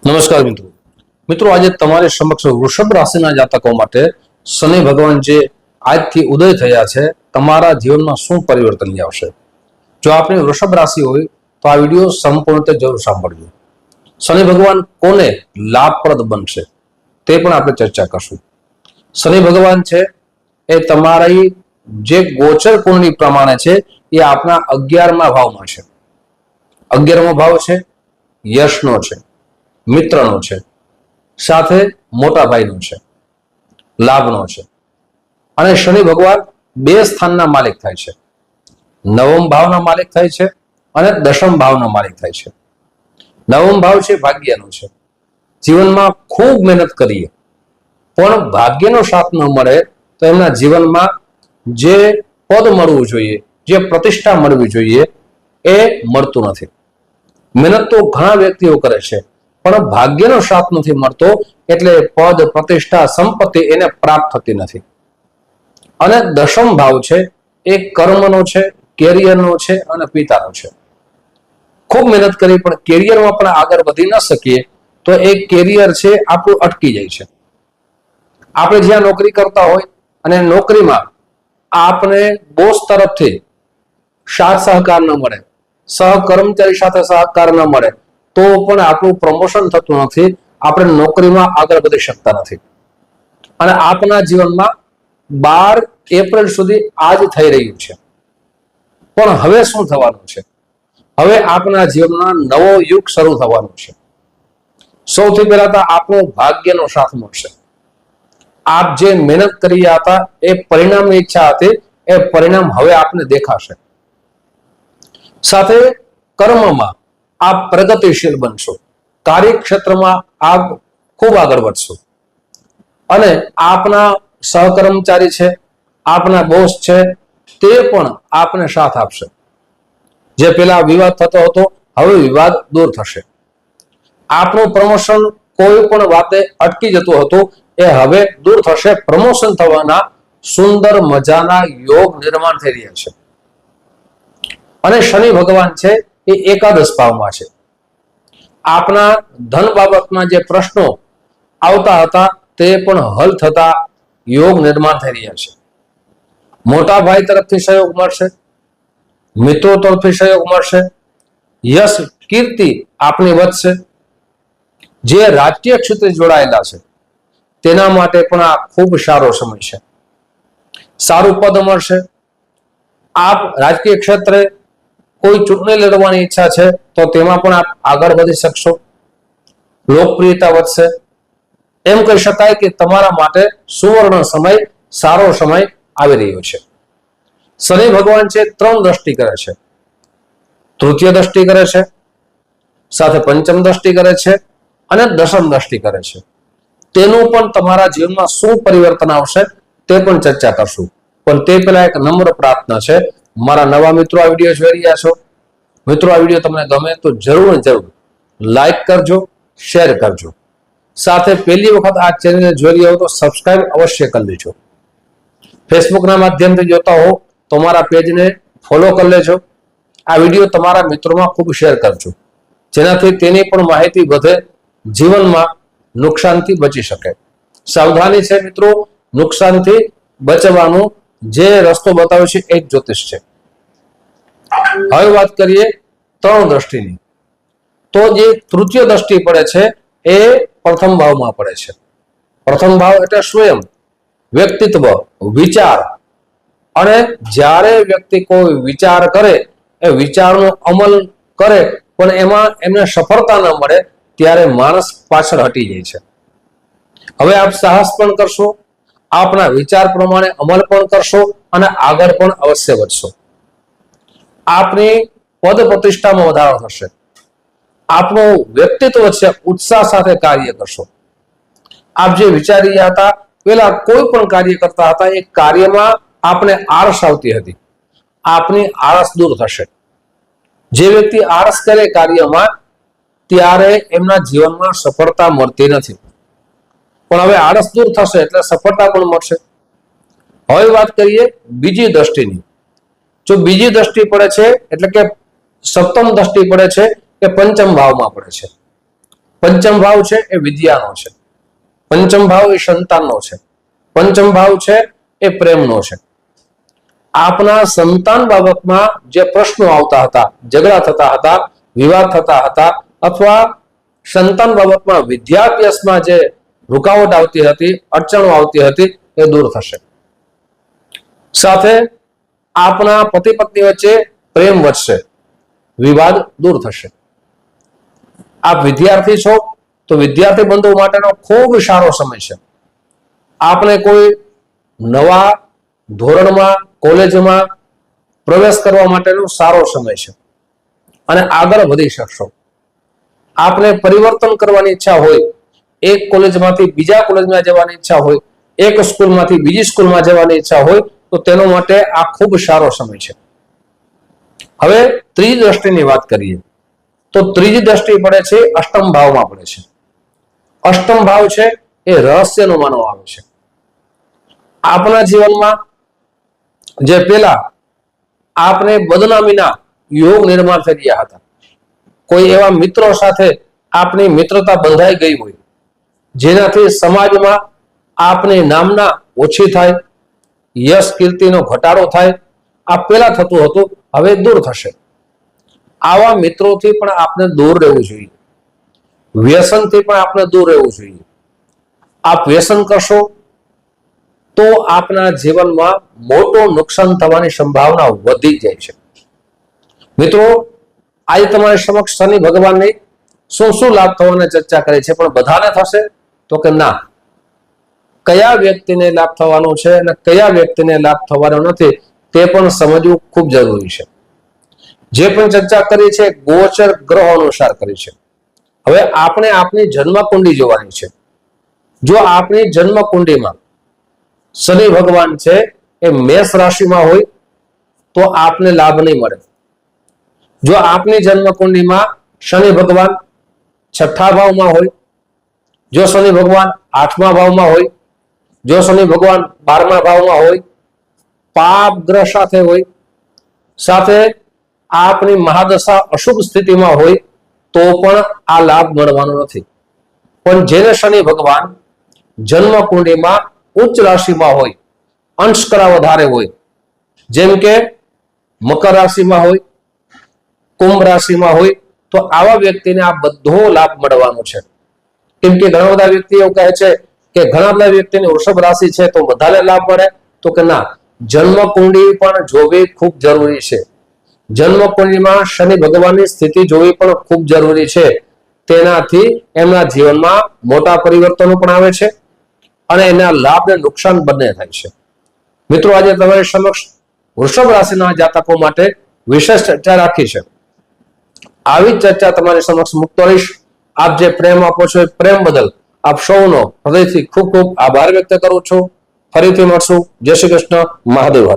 નમસ્કાર મિત્રો આજે તમારી સમક્ષ વૃષભ રાશિના જાતકો માટે શનિ ભગવાન જે આજથી ઉદય થયા છે તમારા જીવનમાં શું પરિવર્તન આવશે। જો આપની વૃષભ રાશિ હોય તો આ વિડીયો સંપૂર્ણ રીતે જરૂર સાંભળજો। શનિ ભગવાન કોને લાભપ્રદ બનશે તે પણ આપણે ચર્ચા કરશું। શનિ ભગવાન છે એ તમારી જે ગોચર કુંડળી પ્રમાણે છે એ આપના 11મા ભાવમાં છે। 11મો ભાવ છે યશનો છે, મિત્રનો છે, સાથે મોટા ભાઈનો છે, લાભનો છે। અને શનિ ભગવાન બે સ્થાનના માલિક થાય છે, નવમ ભાવના માલિક થાય છે અને દશમ ભાવના માલિક થાય છે। નવમ ભાવ છે ભાગ્યનો છે। જીવનમાં ખૂબ મહેનત કરીએ પણ ભાગ્યનો સાથ ન મળે તો એમના જીવનમાં જે પદ મળવું જોઈએ, જે પ્રતિષ્ઠા મળવી જોઈએ એ મળતું નથી। મહેનત તો ઘણા વ્યક્તિઓ કરે છે પણ ભાગ્યનો સાથ નથી મળતો એટલે પદ, પ્રતિષ્ઠા, સંપત્તિ એને પ્રાપ્ત થતી નથી। અને દશમ ભાવ છે એ કર્મનો છે, કેરિયરનો છે અને પિતાનો છે। ખૂબ મહેનત કરી પણ કેરિયરમાં પણ આગળ વધી ન શકીએ તો એ કેરિયર છે આપણું અટકી જાય છે। આપણે જ્યાં નોકરી કરતા હોય અને નોકરીમાં આપણે બોસ તરફથી સાથ સહકાર ન મળે, સહકર્મચારી સાથે સહકાર ન મળે તો પણ આપણું પ્રમોશન થતું નથી, આપણે નોકરીમાં આગળ વધી શકતા નથી। અને આપના જીવનમાં 12 એપ્રિલ સુધી આ જ થઈ રહ્યું છે। પણ હવે શું થવાનું છે? હવે આપના જીવનમાં નવો યુગ શરૂ થવાનો છે। સૌથી પહેલા તો આપણો ભાગ્યનો સાથ મળશે। આપ જે મહેનત કરી હતા એ પરિણામની ઈચ્છા હતી એ પરિણામ હવે આપને દેખાશે। સાથે કર્મમાં આપ પ્રગતિશીલ બનશો, કાર્યક્ષેત્રમાં આપ ખૂબ આગળ વધશો અને આપના સહકર્મચારી છે, આપના બોસ છે તે પણ આપને સાથ આપશે। જે પેલા વિવાદ થતો હતો હવે વિવાદ દૂર થશે। આપણું પ્રમોશન કોઈ પણ વાતે અટકી જતું હતું એ હવે દૂર થશે। પ્રમોશન થવાના સુંદર મજાના યોગ નિર્માણ થઈ રહ્યા છે। અને શનિ ભગવાન છે એ એકાદશ ભાવમાં છે। આપના ધન બાબતમાં જે પ્રશ્નો આવતા હતા તે પણ હલ થતા યોગ નિર્માણ થઈ રહ્યા છે। મોટા ભાઈ તરફથી સહયોગ મળશે, મિત્રો તરફથી સહયોગ મળશે, યશ કીર્તિ આપની વધશે। જે રાજકીય ક્ષેત્રે જોડાયેલા છે તેના માટે પણ આ ખૂબ સારો સમય છે। સારું પદ મળશે। આપ રાજકીય ક્ષેત્રે કોઈ ચૂંટણી લડવાની ઈચ્છા છે તો તેમાં પણ આપ આગળ વધી શકશો, લોકપ્રિયતા વધશે। એમ કહી શકાય કે તમારા માટે સુવર્ણ સમય, સારો સમય આવી રહ્યો છે। શનિ ભગવાન છે 3 દ્રષ્ટિ કરે છે, તૃતીય દ્રષ્ટિ કરે છે, સાથે પંચમ દ્રષ્ટિ કરે છે અને દશમ દ્રષ્ટિ કરે છે। તેનું પણ તમારા જીવનમાં શું પરિવર્તન આવશે તે પણ ચર્ચા કરશું। પણ તે પહેલા એક નમ્ર પ્રાર્થના છે, મારા નવા મિત્રો આ વિડીયો જોઈ રહ્યા છો, મિત્રો આ વિડીયો તમને ગમે તો જરૂર લાઈક કરજો, શેર કરજો। સાથે પહેલી વખત આ ચેનલને જોઈ રહ્યા હો તો સબસ્ક્રાઇબ અવશ્ય કરી લેજો। ફેસબુકના માધ્યમથી જોતા હો તો મારા પેજને ફોલો કરી લેજો। આ વિડીયો તમારા મિત્રોમાં ખૂબ શેર કરજો જેનાથી તેની પણ માહિતી વધે, જીવનમાં નુકસાનથી બચી શકે। સાવધાની છે મિત્રો, નુકસાનથી બચવાનો જે રસ્તો બતાવ્યો છે એ જ્યોતિષ છે। હવે વાત કરીએ 3 દ્રષ્ટિની તો જે તૃતીય દ્રષ્ટિ પડે છે એ પ્રથમ ભાવમાં પડે છે। પ્રથમ ભાવ એટલે સ્વયં, વ્યક્તિત્વ, વિચાર। અને જ્યારે વ્યક્તિ કોઈ વિચાર કરે એ વિચારનો અમલ કરે પણ એમાં એમને સફળતા ન મળે ત્યારે માણસ પાછળ હટી જાય છે। હવે આપ સાહસ પણ કરશો, આપના વિચાર પ્રમાણે અમલ પણ કરશો અને આગળ પણ અવશ્ય વધશો। આપની પદ પ્રતિષ્ઠામાં વધારો થશે, આપણું વ્યક્તિત્વ છે ઉત્સાહ સાથે કાર્ય કરશો। આપ જે વિચારી રહ્યા હતા, પેલા કોઈ પણ કાર્ય કરતા હતા એ કાર્યમાં આપને આળસ આવતી હતી, આપની આળસ દૂર થશે। જે વ્યક્તિ આળસ કરે કાર્યમાં ત્યારે એમના જીવનમાં સફળતા મળતી નથી, પણ હવે આળસ દૂર થશે એટલે સફળતા પણ મળશે। હવે વાત કરીએ બીજી દ્રષ્ટિની। જો બીજી દ્રષ્ટિ પડે છે એટલે કે સપ્તમ દ્રષ્ટિ પડે છે કે પંચમ ભાવમાં પડે છે। પંચમ ભાવ છે એ વિદ્યાનો છે, પંચમ ભાવ એ સંતાનનો છે, પંચમ ભાવ છે એ પ્રેમનો છે. આપના સંતાન બાબતમાં જે પ્રશ્નો આવતા હતા, ઝઘડા થતા હતા, વિવાદ થતા હતા, અથવા સંતાન બાબતમાં વિદ્યાભ્યાસમાં જે રૂકાવટ આવતી હતી, અડચણો આવતી હતી, એ દૂર થશે. સાથે આપના પતિ પત્ની વચ્ચે પ્રેમ વધશે, વિવાદ દૂર થશે. આપ વિદ્યાર્થી છો તો વિદ્યાર્થી બંધુ માટેનો ખૂબ સારો સમય છે. આપને કોઈ નવા ધોરણમાં, કોલેજમાં પ્રવેશ કરવા માટેનો સારો સમય છે અને આગળ વધી શકશો. આપને પરિવર્તન કરવાની ઈચ્છા હોય, એક કોલેજમાંથી બીજા કોલેજમાં જવાની ઈચ્છા હોય, એક સ્કૂલમાંથી બીજી સ્કૂલમાં જવાની ઈચ્છા હોય, તો તેનો માટે આ ખૂબ સારો સમય છે. હવે ત્રીજી દ્રષ્ટિની વાત કરીએ તો ત્રીજી દ્રષ્ટિ પડે છે અષ્ટમ ભાવમાં પડે છે. અષ્ટમ ભાવ છે એ રહસ્યનો માનવામાં આવે છે. આપણા જીવનમાં જે પેલા આપને બદનામીના યોગ નિર્માણ થઈ ગયા હતા, કોઈ એવા મિત્રો સાથે આપની મિત્રતા બંધાઈ ગઈ હોય જેનાથી સમાજમાં આપની નામના ઓછી થાય, યશ કીર્તિનો ઘટાડો થાય, આ પેલા થતું હતું, હવે દૂર થશે. આવા મિત્રોથી પણ આપને દૂર રહેવું જોઈએ. વ્યસનથી પણ આપને દૂર રહેવું જોઈએ. આપ વ્યસન કરશો તો આપના જીવનમાં મોટું નુકસાન થવાની સંભાવના વધી જાય છે. મિત્રો, આજે તમારી સમક્ષ શનિ ભગવાનની શું શું લાભ થવાના ચર્ચા કરી છે, પણ બધાને થશે તો કે ના. કયા વ્યક્તિને લાભ થવાનો છે અને કયા વ્યક્તિને લાભ થવાનો નથી તે પણ સમજવું ખૂબ જરૂરી છે. જે પણ ચર્ચા કરી છે ગોચર ગ્રહ અનુસાર કરી છે. હવે આપણે આપની જન્મ કુંડી જોવાની છે. જો આપની જન્મ કુંડીમાં શનિ ભગવાન છે એ મેષ રાશિમાં હોય તો આપને લાભ નહીં મળે. જો આપની જન્મ કુંડીમાં શનિ ભગવાન છઠ્ઠા ભાવમાં હોય, જો શનિ ભગવાન આઠમા ભાવમાં હોય, જો શનિ ભગવાન 12મા ભાવમાં હોય, પાપ ગ્રહ સાથે હોય, સાથે આપની મહાદશા અશુભ સ્થિતિમાં હોય તો પણ આ લાભ મળવાનો નથી. પણ જેને શનિ ભગવાન જન્મ કુંડીમાં ઉચ્ચ રાશિમાં હોય, અંશ કરા વધારે હોય, જેમ કે મકર રાશિમાં હોય, કુંભ રાશિમાં હોય, તો આવા વ્યક્તિને આ બધો લાભ મળવાનો છે. કેમ કે ઘણા બધા વ્યક્તિઓ કહે છે કે ઘણા બધા વ્યક્તિની વૃષભ રાશિ છે તો બધાને લાભ મળે, તો કે ના, જન્મ કુંડી પણ જોવી ખૂબ જરૂરી છે. જન્મ કુંડીમાં શનિ ભગવાનની સ્થિતિ જોવી પણ ખૂબ જરૂરી છે. તેનાથી એમના જીવનમાં મોટા પરિવર્તનો પણ આવે છે અને એના લાભ ને નુકસાન બંને થાય છે. મિત્રો, આજે તમારી સમક્ષ વૃષભ રાશિના જાતકો માટે વિશેષ ચર્ચા રાખી છે. આવી ચર્ચા તમારી સમક્ષ મૂકતો રહીશ. આપ જે પ્રેમ આપો છો એ પ્રેમ બદલ આપ સૌનો હૃદયથી ખૂબ ખૂબ આભાર વ્યક્ત કરું છું. ફરીથી મળશું. જય શ્રી કૃષ્ણ. મહાદેવ હર.